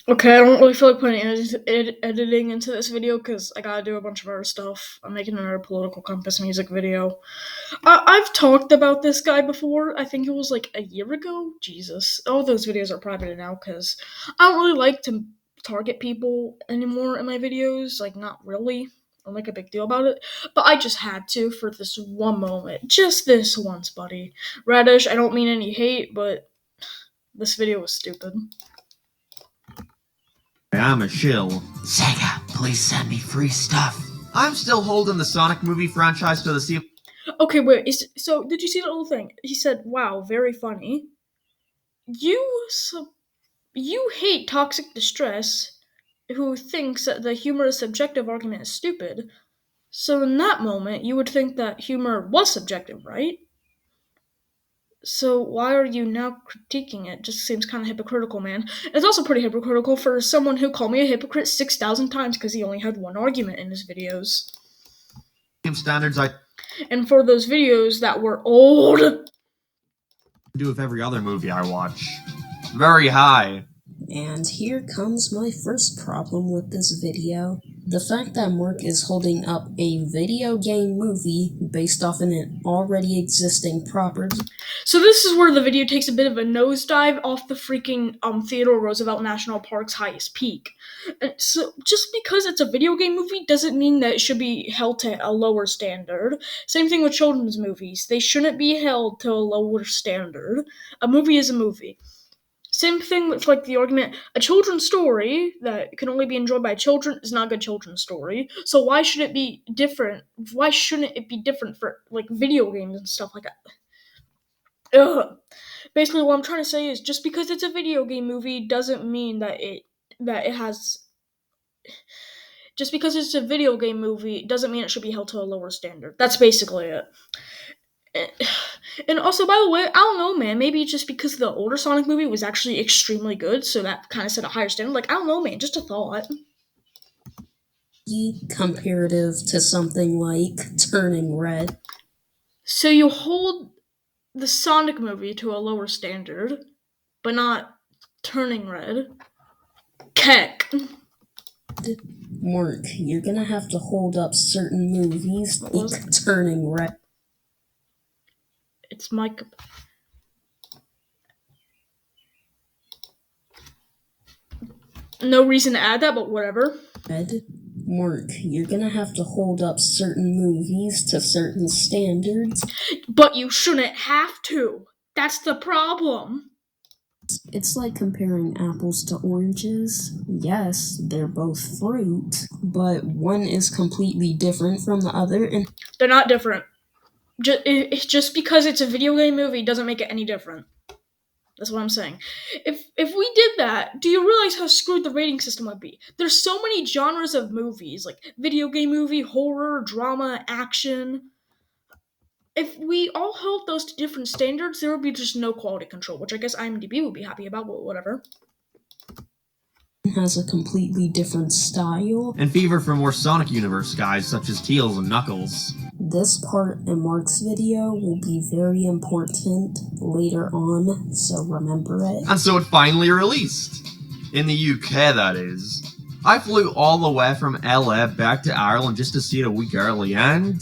Okay, I don't really feel like putting editing into this video because I gotta do a bunch of other stuff. I'm making another Political Compass music video. I've talked about this guy before. I think it was like a year ago. Jesus. All those videos are private now because I don't really like to target people anymore in my videos. Like, not really. I don't make a big deal about it. But I just had to for this one moment. Just this once, buddy. Raddish, I don't mean any hate, but this video was stupid. I'm a shill. Sega, please send me free stuff. I'm still holding the Sonic movie franchise to the sea. Okay, wait. So, did you see the little thing? He said, "Wow, very funny." You you hate toxic distress, who thinks that the humorous subjective argument is stupid. So in that moment, you would think that humor was subjective, right? So why are you now critiquing it? Just seems kind of hypocritical, man. It's also pretty hypocritical for someone who called me a hypocrite 6,000 times because he only had one argument in his videos. Standards I And for those videos that were old, do with every other movie I watch. Very high. And here comes my first problem with this video. The fact that Mark is holding up a video game movie based off an already existing property. So this is where the video takes a bit of a nosedive off the freaking Theodore Roosevelt National Park's highest peak. And so just because it's a video game movie doesn't mean that it should be held to a lower standard. Same thing with children's movies. They shouldn't be held to a lower standard. A movie is a movie. Same thing with like the argument, a children's story that can only be enjoyed by children is not a good children's story. So why should it be different? Why shouldn't it be different for like video games and stuff like that? Ugh. Basically, what I'm trying to say is just because it's a video game movie doesn't mean that it has. Just because it's a video game movie doesn't mean it should be held to a lower standard. That's basically it. And also, by the way, I don't know, man. Maybe just because the older Sonic movie was actually extremely good, so that kind of set a higher standard. Like, I don't know, man. Just a thought. Comparative to something like Turning Red. So you hold the Sonic movie to a lower standard, but not Turning Red. Keck. Mark, you're gonna have to hold up certain movies like Turning Red. It's my. No reason to add that, but whatever. Mark, you're gonna have to hold up certain movies to certain standards. But you shouldn't have to. That's the problem. It's like comparing apples to oranges. Yes, they're both fruit, but one is completely different from the other, and they're not different. Just because it's a video game movie doesn't make it any different. That's what I'm saying. If we did that, do you realize how screwed the rating system would be? There's so many genres of movies, like video game movie, horror, drama, action. If we all held those to different standards, there would be just no quality control, which I guess IMDb would be happy about, but whatever. Has a completely different style. And fever for more Sonic Universe guys such as Tails and Knuckles. This part in Mark's video will be very important later on, so remember it. And so it finally released. In the UK, that is. I flew all the way from LA back to Ireland just to see it a week early, and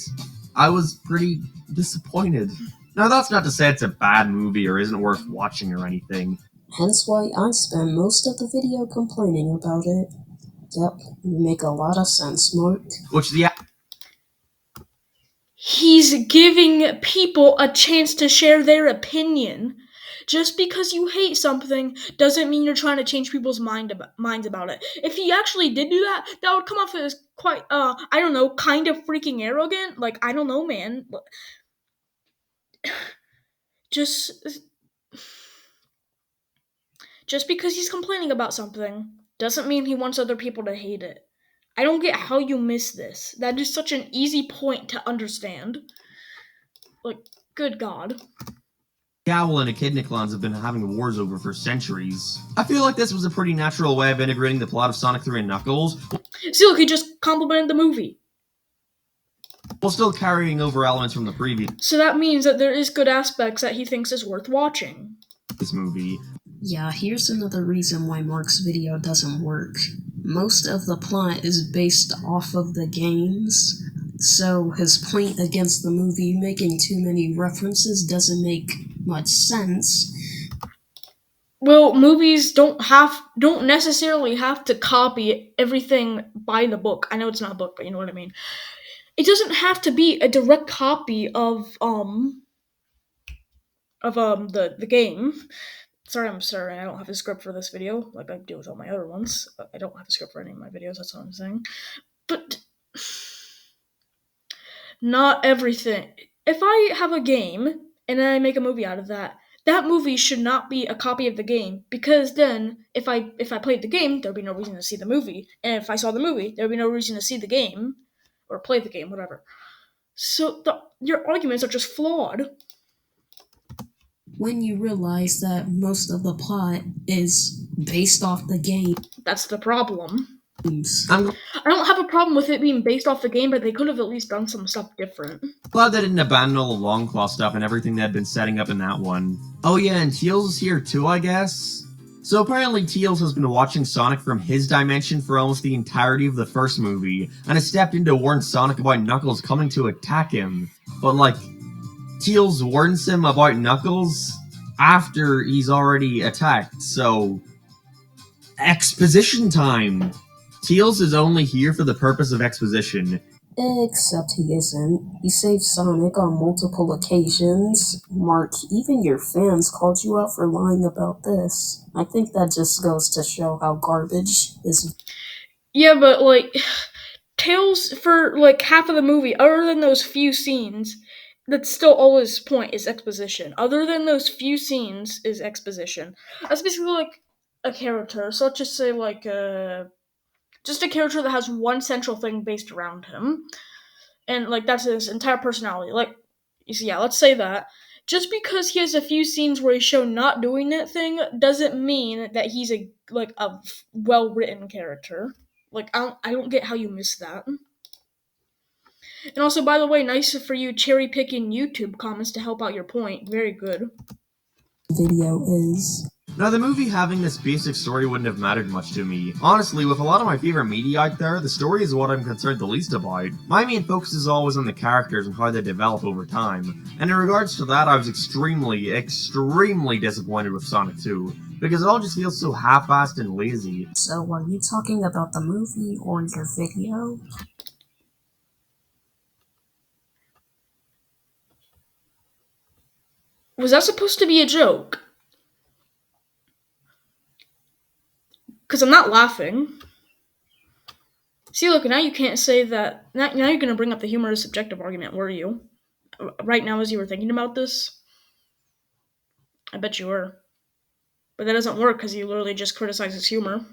I was pretty disappointed. Now, that's not to say it's a bad movie or isn't worth watching or anything. Hence why I spend most of the video complaining about it. Yep, you make a lot of sense, Mark. Which the... He's giving people a chance to share their opinion. Just because you hate something doesn't mean you're trying to change people's minds about it. If he actually did do that, that would come off as quite, I don't know, kind of freaking arrogant. Like, I don't know, man. Just because he's complaining about something doesn't mean he wants other people to hate it. I don't get how you miss this. That is such an easy point to understand. Like, good God. Owl and Echidnaclons have been having wars over for centuries. I feel like this was a pretty natural way of integrating the plot of Sonic 3 and Knuckles. See, look, he just complimented the movie. While still carrying over elements from the previous. So that means that there is good aspects that he thinks is worth watching. This movie. Yeah, here's another reason why Mark's video doesn't work. Most of the plot is based off of the games, so his point against the movie making too many references doesn't make much sense. Well, movies don't necessarily have to copy everything by the book. I know it's not a book, but you know what I mean. It doesn't have to be a direct copy of the game. Sorry, I don't have a script for this video like I do with all my other ones. I don't have a script for any of my videos, that's what I'm saying. But not everything. If I have a game and then I make a movie out of that, that movie should not be a copy of the game, because then if I played the game, there'd be no reason to see the movie, and if I saw the movie, there'd be no reason to see the game or play the game, whatever. So your arguments are just flawed. When you realize that most of the plot is based off the games. That's the problem. I'm I don't have a problem with it being based off the game, but they could have at least done some stuff different. glad they didn't abandon all the Longclaw stuff and everything they had been setting up in that one. Oh yeah, and Teals is here too, I guess? So apparently Teals has been watching Sonic from his dimension for almost the entirety of the first movie, and has stepped in to warn Sonic about Knuckles coming to attack him. But like, Teals warns him about Knuckles after he's already attacked, so... exposition time! Teals is only here for the purpose of exposition. Except he isn't. He saved Sonic on multiple occasions. Mark, even your fans called you out for lying about this. I think that just goes to show how garbage is. Yeah, but like, Tails for like half of the movie, other than those few scenes, that's still all his point is exposition. Other than those few scenes is exposition. That's basically like a character. So let's just say like just a character that has one central thing based around him, and like that's his entire personality. Like, you see, yeah, let's say that. Just because he has a few scenes where he's shown not doing that thing doesn't mean that he's a well written character. Like, I don't get how you miss that. And also, by the way, nice for you cherry picking YouTube comments to help out your point. Very good. Video is. Now, the movie having this basic story wouldn't have mattered much to me. Honestly, with a lot of my favorite media out there, the story is what I'm concerned the least about. My main focus is always on the characters and how they develop over time. And in regards to that, I was extremely disappointed with Sonic 2, because it all just feels so half-assed and lazy. So, are you talking about the movie or your video? Was that supposed to be a joke? Because I'm not laughing. See, look, now you can't say that. Now you're going to bring up the humorous subjective argument, were you? Right now, as you were thinking about this? I bet you were. But that doesn't work because you literally just criticize his humor.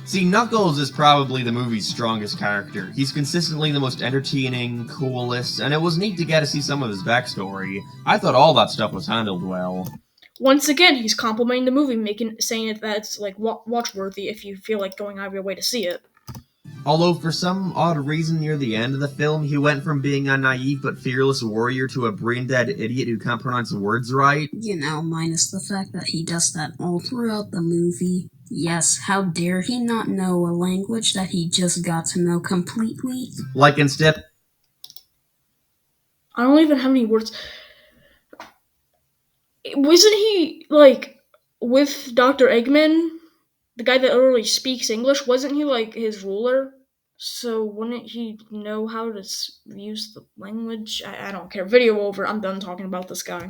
See, Knuckles is probably the movie's strongest character. He's consistently the most entertaining, coolest, and it was neat to get to see some of his backstory. I thought all that stuff was handled well. Once again, he's complimenting the movie, saying that it's like watch-worthy if you feel like going out of your way to see it. Although for some odd reason near the end of the film, he went from being a naive but fearless warrior to a brain-dead idiot who can't pronounce words right. You know, minus the fact that he does that all throughout the movie. Yes, how dare he not know a language that he just got to know completely? Like instead... I don't even have any words. Wasn't he, like, with Dr. Eggman, the guy that literally speaks English, wasn't he, like, his ruler? So wouldn't he know how to use the language? I don't care. Video over. I'm done talking about this guy.